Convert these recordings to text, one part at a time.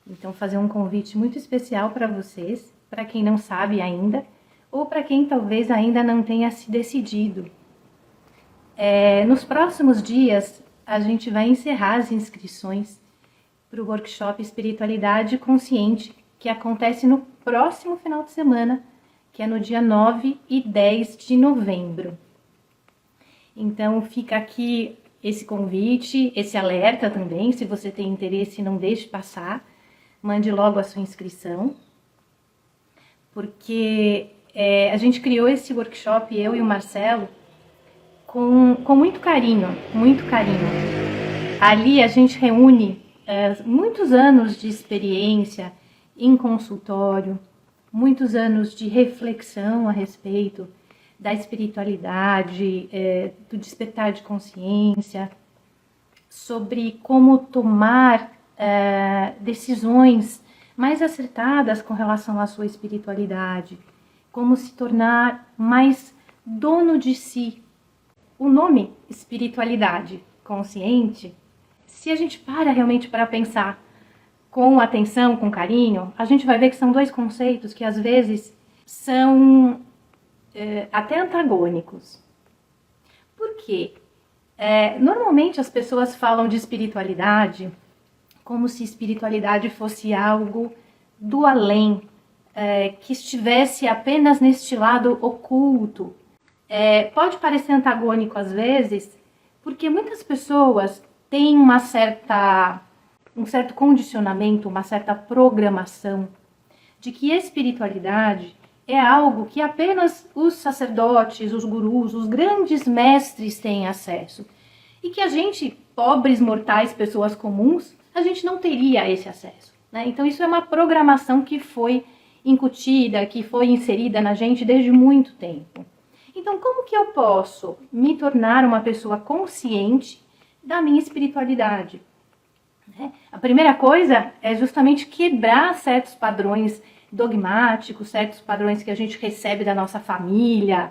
Então, fazer um convite muito especial para vocês, para quem não sabe ainda, ou para quem talvez ainda não tenha se decidido. Nos próximos dias, a gente vai encerrar as inscrições para o workshop Espiritualidade Consciente, que acontece no próximo final de semana, que é no dia 9 e 10 de novembro. Então, fica aqui esse convite, esse alerta também, se você tem interesse, não deixe passar, mande logo a sua inscrição, porque a gente criou esse workshop, eu e o Marcelo, com muito carinho, muito carinho. Ali a gente reúne muitos anos de experiência em consultório, muitos anos de reflexão a respeito da espiritualidade, do despertar de consciência, sobre como tomar decisões mais acertadas com relação à sua espiritualidade, como se tornar mais dono de si. O nome espiritualidade consciente, se a gente para realmente para pensar com atenção, com carinho, a gente vai ver que são dois conceitos que às vezes são até antagônicos. Por quê? Normalmente as pessoas falam de espiritualidade como se espiritualidade fosse algo do além, que estivesse apenas neste lado oculto. Pode parecer antagônico às vezes, porque muitas pessoas têm um certo condicionamento, uma certa programação de que espiritualidade é algo que apenas os sacerdotes, os gurus, os grandes mestres têm acesso. E que a gente, pobres mortais, pessoas comuns, a gente não teria esse acesso, né? Então isso é uma programação que foi incutida, que foi inserida na gente desde muito tempo. Então como que eu posso me tornar uma pessoa consciente da minha espiritualidade? A primeira coisa é justamente quebrar certos padrões dogmáticos, certos padrões que a gente recebe da nossa família,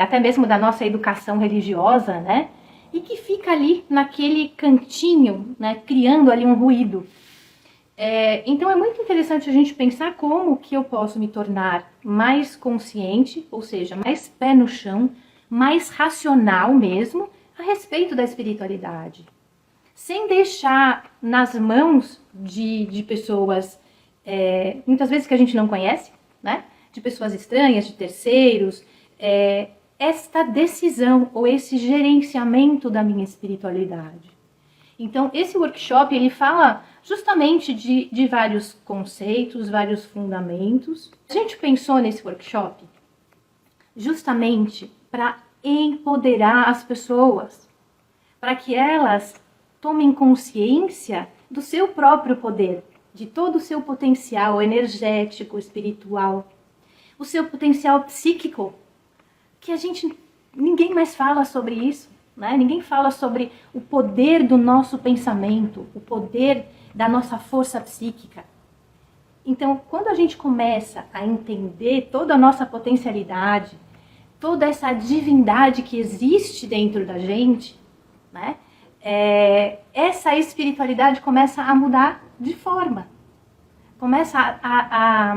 até mesmo da nossa educação religiosa, né? E que fica ali naquele cantinho, né? Criando ali um ruído. Então é muito interessante a gente pensar como que eu posso me tornar mais consciente, ou seja, mais pé no chão, mais racional mesmo, a respeito da espiritualidade. Sem deixar nas mãos de pessoas, muitas vezes que a gente não conhece, né? De pessoas estranhas, de terceiros, esta decisão ou esse gerenciamento da minha espiritualidade. Então, esse workshop, ele fala justamente de vários conceitos, vários fundamentos. A gente pensou nesse workshop justamente para empoderar as pessoas, para que elas tomem consciência do seu próprio poder, de todo o seu potencial energético, espiritual, o seu potencial psíquico, que ninguém mais fala sobre isso, né? Ninguém fala sobre o poder do nosso pensamento, o poder da nossa força psíquica. Então, quando a gente começa a entender toda a nossa potencialidade, toda essa divindade que existe dentro da gente, né? Essa espiritualidade começa a mudar de forma, começa a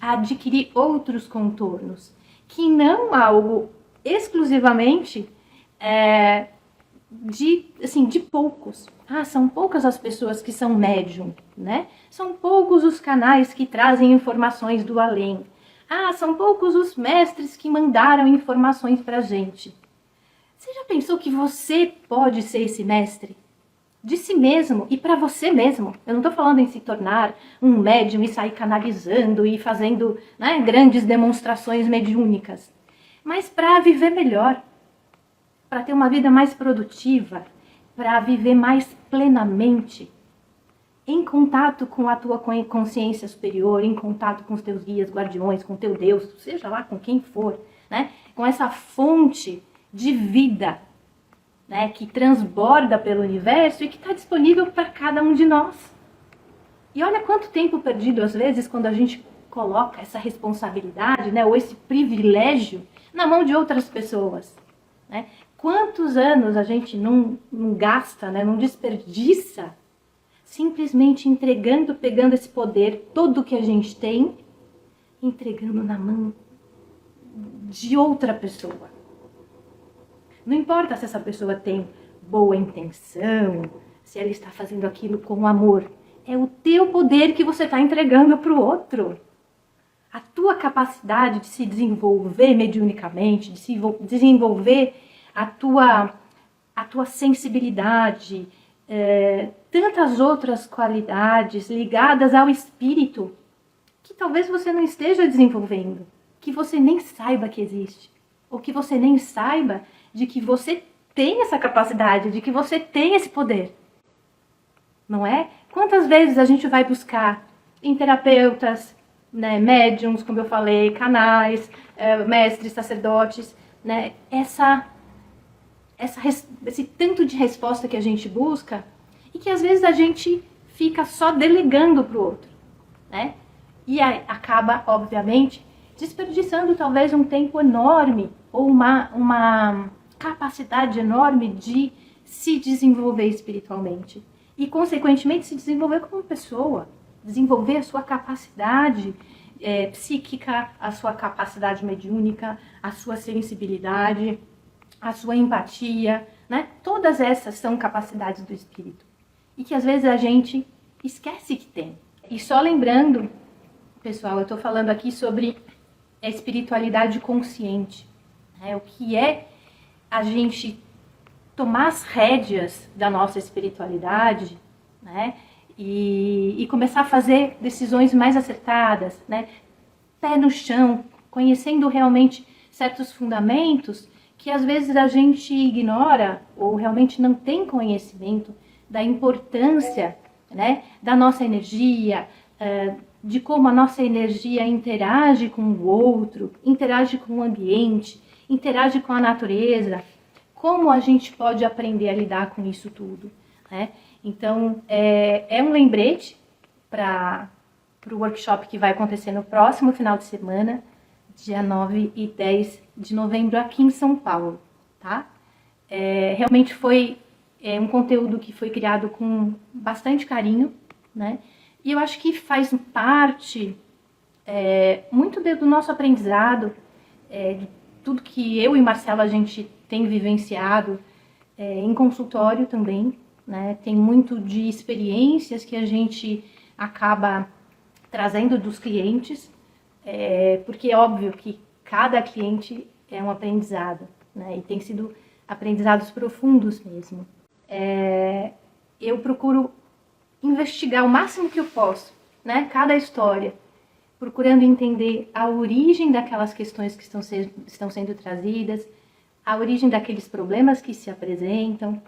adquirir outros contornos, que não algo exclusivamente de poucos. São poucas as pessoas que são médium, né? São poucos os canais que trazem informações do além. São poucos os mestres que mandaram informações pra gente. Você já pensou que você pode ser esse mestre? De si mesmo e para você mesmo. Eu não estou falando em se tornar um médium e sair canalizando e fazendo, né, grandes demonstrações mediúnicas. Mas para viver melhor, para ter uma vida mais produtiva, para viver mais plenamente, em contato com a tua consciência superior, em contato com os teus guias, guardiões, com teu Deus, seja lá com quem for, né? Com essa fonte de vida, né, que transborda pelo universo e que está disponível para cada um de nós. E olha quanto tempo perdido, às vezes, quando a gente coloca essa responsabilidade, né, ou esse privilégio na mão de outras pessoas, né? Quantos anos a gente não gasta, né, não desperdiça simplesmente entregando, pegando esse poder todo que a gente tem, entregando na mão de outra pessoa. Não importa se essa pessoa tem boa intenção, se ela está fazendo aquilo com amor. É o teu poder que você está entregando para o outro. A tua capacidade de se desenvolver mediunicamente, de se desenvolver a tua sensibilidade, tantas outras qualidades ligadas ao espírito, que talvez você não esteja desenvolvendo, que você nem saiba que existe, ou que você nem saiba de que você tem essa capacidade, de que você tem esse poder. Não é? Quantas vezes a gente vai buscar em terapeutas, né, médiums, como eu falei, canais, mestres, sacerdotes, né, esse tanto de resposta que a gente busca e que às vezes a gente fica só delegando para o outro, né? E aí acaba, obviamente, desperdiçando talvez um tempo enorme ou uma capacidade enorme de se desenvolver espiritualmente e, consequentemente, se desenvolver como pessoa, desenvolver a sua capacidade psíquica, a sua capacidade mediúnica, a sua sensibilidade, a sua empatia, né? Todas essas são capacidades do espírito e que às vezes a gente esquece que tem. E só lembrando, pessoal, eu estou falando aqui sobre a espiritualidade consciente, né? O que é a gente tomar as rédeas da nossa espiritualidade, né? E começar a fazer decisões mais acertadas, né? Pé no chão, conhecendo realmente certos fundamentos que às vezes a gente ignora ou realmente não tem conhecimento da importância, né, da nossa energia, de como a nossa energia interage com o outro, interage com o ambiente, interage com a natureza, como a gente pode aprender a lidar com isso tudo, né? Então, é um lembrete para o workshop que vai acontecer no próximo final de semana, dia 9 e 10 de novembro, aqui em São Paulo, tá? Realmente foi um conteúdo que foi criado com bastante carinho, né? E eu acho que faz parte muito do nosso aprendizado, de tudo que eu e Marcela a gente tem vivenciado em consultório também, né? Tem muito de experiências que a gente acaba trazendo dos clientes, porque é óbvio que cada cliente é um aprendizado, né? E tem sido aprendizados profundos mesmo. Eu procuro investigar o máximo que eu posso, né? Cada história, procurando entender a origem daquelas questões que estão sendo trazidas, a origem daqueles problemas que se apresentam.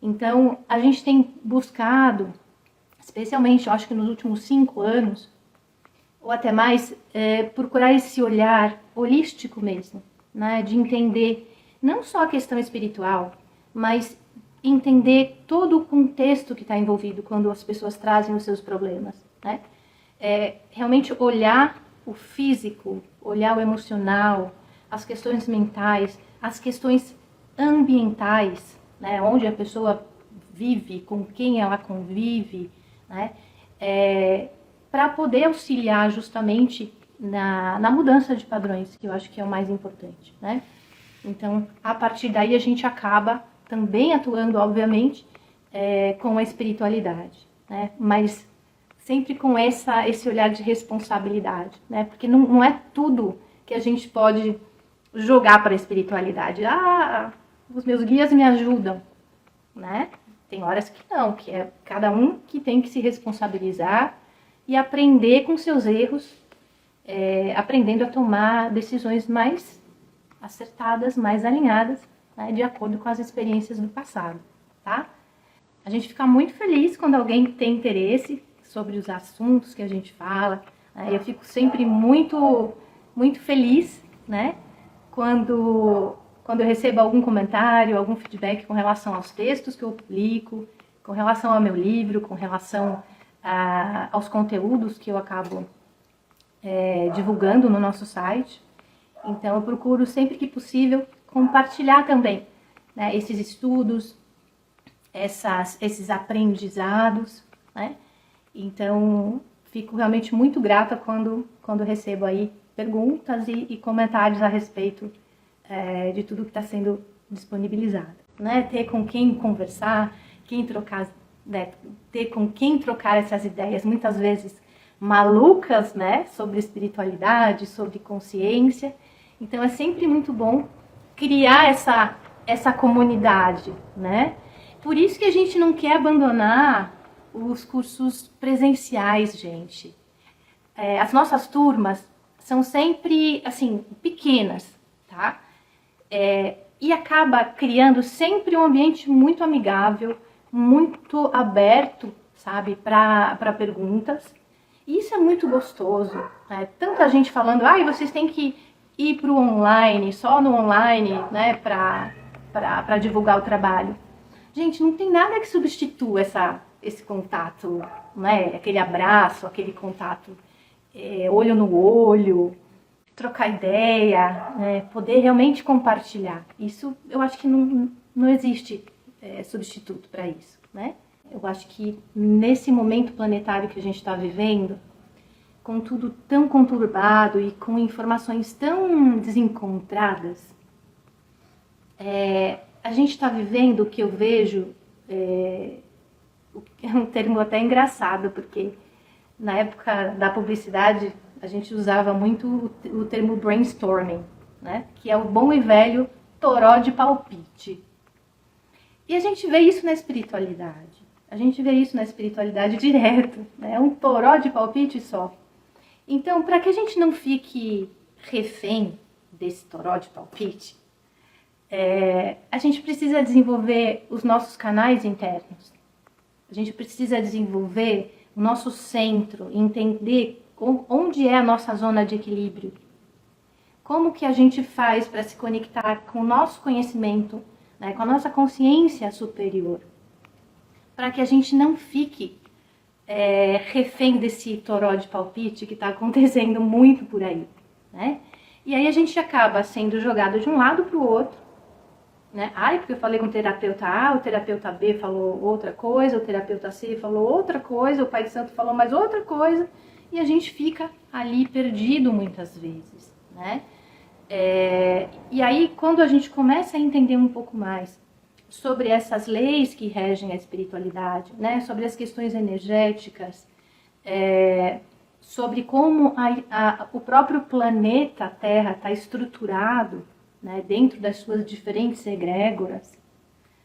Então, a gente tem buscado, especialmente, eu acho que nos últimos 5 anos, ou até mais, procurar esse olhar holístico mesmo, né? De entender não só a questão espiritual, mas entender todo o contexto que está envolvido quando as pessoas trazem os seus problemas, né? Realmente olhar o físico, olhar o emocional, as questões mentais, as questões ambientais, né? Onde a pessoa vive, com quem ela convive, né? Para poder auxiliar justamente na mudança de padrões, que eu acho que é o mais importante, né? Então, a partir daí a gente acaba também atuando, obviamente, com a espiritualidade, né? Mas sempre com esse olhar de responsabilidade, né? Porque não é tudo que a gente pode jogar para a espiritualidade. Os meus guias me ajudam, né? Tem horas que não, que é cada um que tem que se responsabilizar e aprender com seus erros, aprendendo a tomar decisões mais acertadas, mais alinhadas, né, de acordo com as experiências do passado, tá? A gente fica muito feliz quando alguém tem interesse sobre os assuntos que a gente fala, né? Eu fico sempre muito, muito feliz, né, quando eu recebo algum comentário, algum feedback com relação aos textos que eu publico, com relação ao meu livro, com relação aos conteúdos que eu acabo divulgando no nosso site. Então, eu procuro sempre que possível compartilhar também, né, esses estudos, esses aprendizados, né? Então, fico realmente muito grata quando recebo aí perguntas e comentários a respeito de tudo que está sendo disponibilizado, né? Ter com quem conversar, quem trocar, né? Ter com quem trocar essas ideias, muitas vezes malucas, né? Sobre espiritualidade, sobre consciência. Então, é sempre muito bom criar essa comunidade, né? Por isso que a gente não quer abandonar os cursos presenciais, gente. As nossas turmas são sempre, assim, pequenas, tá? E acaba criando sempre um ambiente muito amigável, muito aberto, sabe, para perguntas. E isso é muito gostoso, né? Tanta gente falando, vocês têm que ir para o online, só no online, né, para divulgar o trabalho. Gente, não tem nada que substitua esse contato, né? Aquele abraço, aquele contato olho no olho, trocar ideia, né? Poder realmente compartilhar. Isso eu acho que não existe substituto para isso, né? Eu acho que nesse momento planetário que a gente está vivendo, com tudo tão conturbado e com informações tão desencontradas, a gente está vivendo o que eu vejo, é um termo até engraçado, porque na época da publicidade a gente usava muito o termo brainstorming, né? Que é o bom e velho toró de palpite. E a gente vê isso na espiritualidade. A gente vê isso na espiritualidade direto, né? É um toró de palpite só. Então, para que a gente não fique refém desse toró de palpite, a gente precisa desenvolver os nossos canais internos. A gente precisa desenvolver o nosso centro, entender onde é a nossa zona de equilíbrio. Como que a gente faz para se conectar com o nosso conhecimento, né, com a nossa consciência superior. Para que a gente não fique refém desse toró de palpite que está acontecendo muito por aí, né? E aí a gente acaba sendo jogado de um lado para o outro, né? Porque eu falei com o terapeuta A, o terapeuta B falou outra coisa, o terapeuta C falou outra coisa, o pai de santo falou mais outra coisa, e a gente fica ali perdido muitas vezes, né? E aí, quando a gente começa a entender um pouco mais sobre essas leis que regem a espiritualidade, né? Sobre as questões energéticas, sobre como o próprio planeta Terra está estruturado, né, dentro das suas diferentes egrégoras,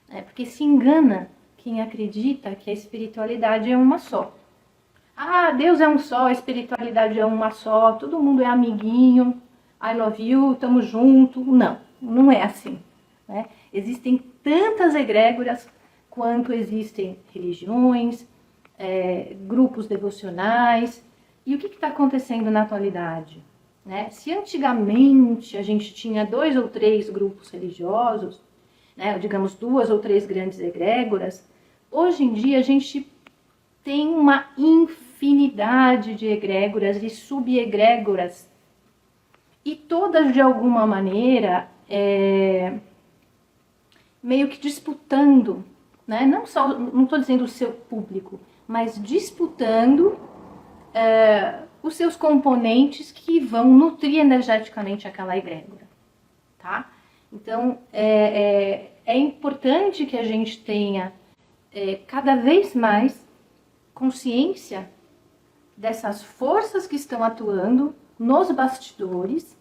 né, porque se engana quem acredita que a espiritualidade é uma só. Deus é um só, a espiritualidade é uma só, todo mundo é amiguinho, I love you, tamo junto. Não é assim, né? Existem tantas egrégoras quanto existem religiões, grupos devocionais. E o que está acontecendo na atualidade? Né? Se antigamente a gente tinha 2 ou 3 grupos religiosos, né, digamos 2 ou 3 grandes egrégoras, hoje em dia a gente tem uma infinidade de egrégoras e subegrégoras, e todas de alguma maneira meio que disputando, né? Não estou dizendo o seu público, mas disputando os seus componentes que vão nutrir energeticamente aquela egrégora, tá? Então, é importante que a gente tenha cada vez mais consciência dessas forças que estão atuando nos bastidores,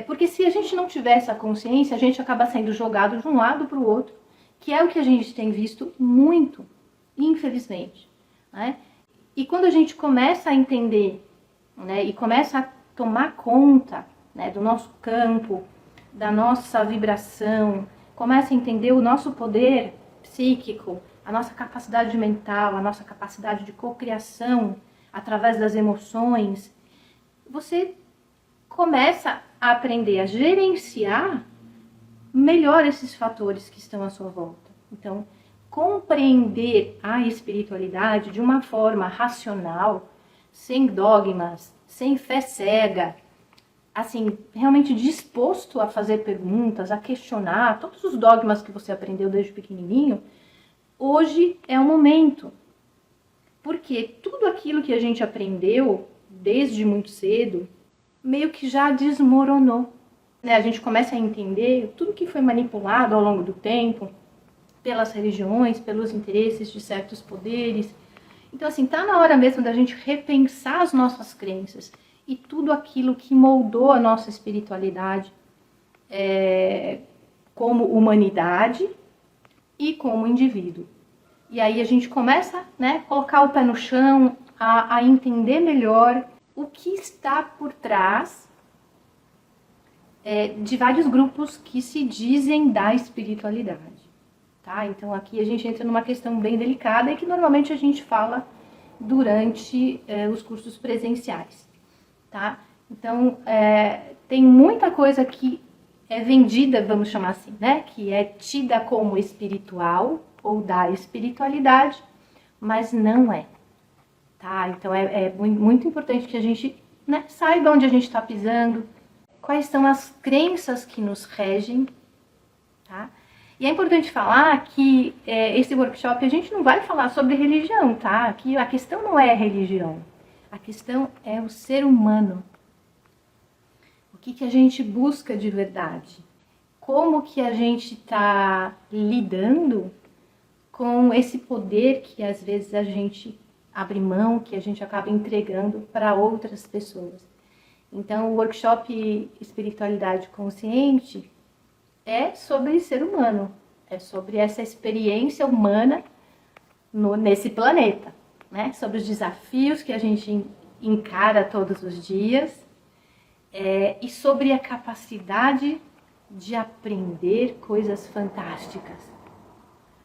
porque se a gente não tiver essa consciência, a gente acaba sendo jogado de um lado para o outro, que é o que a gente tem visto muito, infelizmente, né? E quando a gente começa a entender, né, e começa a tomar conta, né, do nosso campo, da nossa vibração, começa a entender o nosso poder psíquico, a nossa capacidade mental, a nossa capacidade de cocriação através das emoções, você começa a aprender a gerenciar melhor esses fatores que estão à sua volta. Então, compreender a espiritualidade de uma forma racional, sem dogmas, sem fé cega, assim, realmente disposto a fazer perguntas, a questionar todos os dogmas que você aprendeu desde pequenininho, hoje é o momento. Porque tudo aquilo que a gente aprendeu desde muito cedo, meio que já desmoronou. Né? A gente começa a entender tudo que foi manipulado ao longo do tempo, pelas religiões, pelos interesses de certos poderes. Então, assim, tá na hora mesmo da gente repensar as nossas crenças e tudo aquilo que moldou a nossa espiritualidade como humanidade e como indivíduo. E aí a gente começa, né, colocar o pé no chão, a entender melhor o que está por trás de vários grupos que se dizem da espiritualidade. Tá? Então aqui a gente entra numa questão bem delicada e que normalmente a gente fala durante os cursos presenciais. Tá? Então tem muita coisa que é vendida, vamos chamar assim, né? Que é tida como espiritual ou da espiritualidade, mas não é. Tá? Então é muito importante que a gente, né, saiba onde a gente está pisando, quais são as crenças que nos regem. Tá? E é importante falar que esse workshop a gente não vai falar sobre religião, tá? Aqui a questão não é religião, a questão é o ser humano. O que a gente busca de verdade? Como que a gente está lidando com esse poder que às vezes a gente abre mão, que a gente acaba entregando para outras pessoas. Então o workshop Espiritualidade Consciente é sobre ser humano, é sobre essa experiência humana nesse planeta, né? Sobre os desafios que a gente encara todos os dias e sobre a capacidade de aprender coisas fantásticas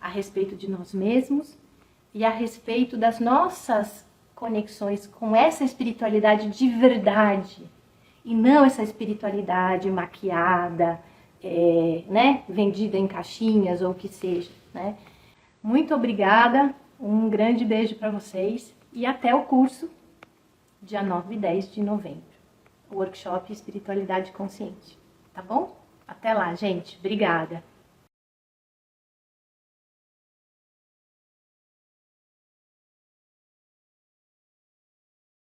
a respeito de nós mesmos e a respeito das nossas conexões com essa espiritualidade de verdade e não essa espiritualidade maquiada, né, vendida em caixinhas ou o que seja, né? Muito obrigada, um grande beijo para vocês e até o curso dia 9 e 10 de novembro, o workshop Espiritualidade Consciente, tá bom? Até lá, gente. Obrigada.